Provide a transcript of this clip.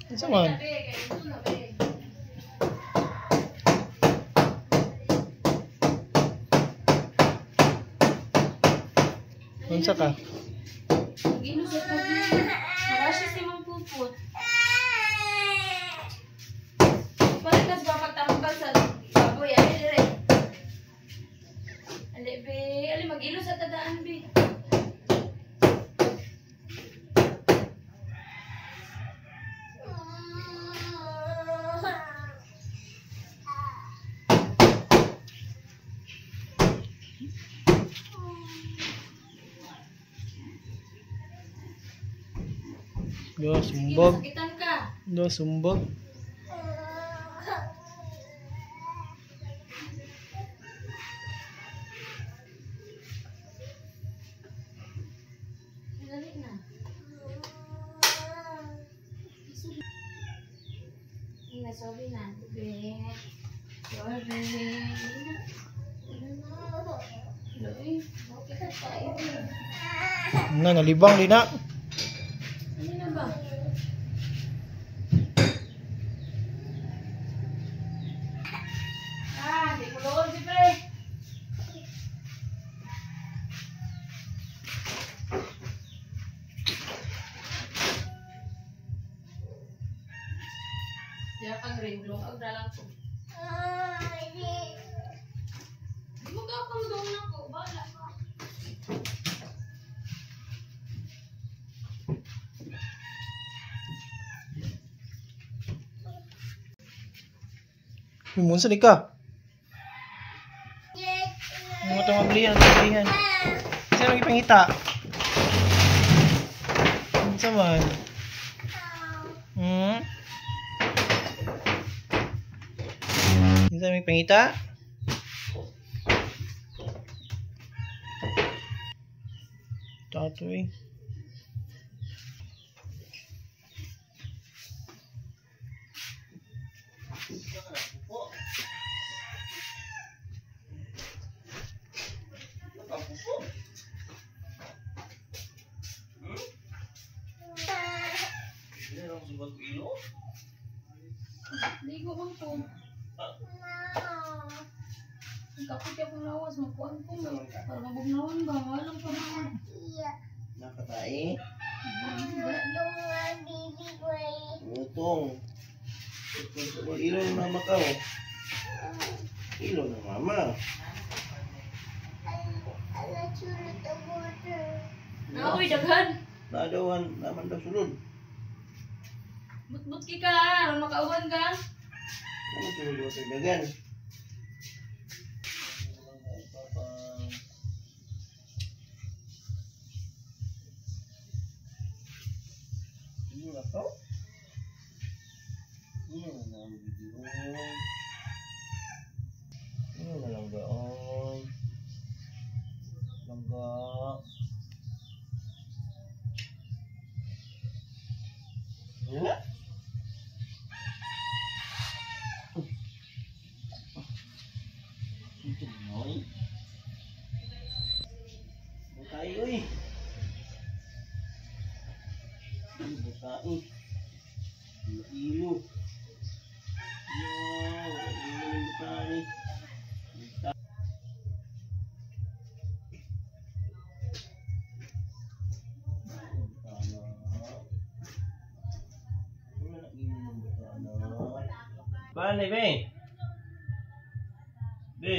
Unsa man? Unsa ka? Ginusa ko din. Marasya si Mang Puput. Pagkas ba pagtambal sa baboy ali dire. Ali be, ali mag-ilo sa tadaan be. Do sumbog. Sakitan ka. Do sumbog. Dali na. Ina sorry na. Be. Sorry. Loy, okay ka tayo. Nalibang din na. Ano na ba? Di ko loon si pre. Diya kang ring, lungag na lang ko. Di mo ka akong doon ako, bala ka. Munsa ni ka? Mo to mablihan, mablihan. Sa lagi pangita. Unsa man? Unsa may pangita? Tatoy. Ligo bang po? Ang kapit akong lawas, magkuhan ko. Para mabugnawan ba? Walang pa naman. Nakatai. Utong. Ilo ng mama ka. Ilo ng mama. Nauwi, daghan. Nadawan naman daw sulod. But ka, aron makauban ka. Ano sulod mo sa dagan? Ini lah kau. Ini lah video. Ini lah langga on. Langga. Ya. Itu noi. Bukai oi. Bukai. Ilo. Yo, ini bukai. Paano, be? Be?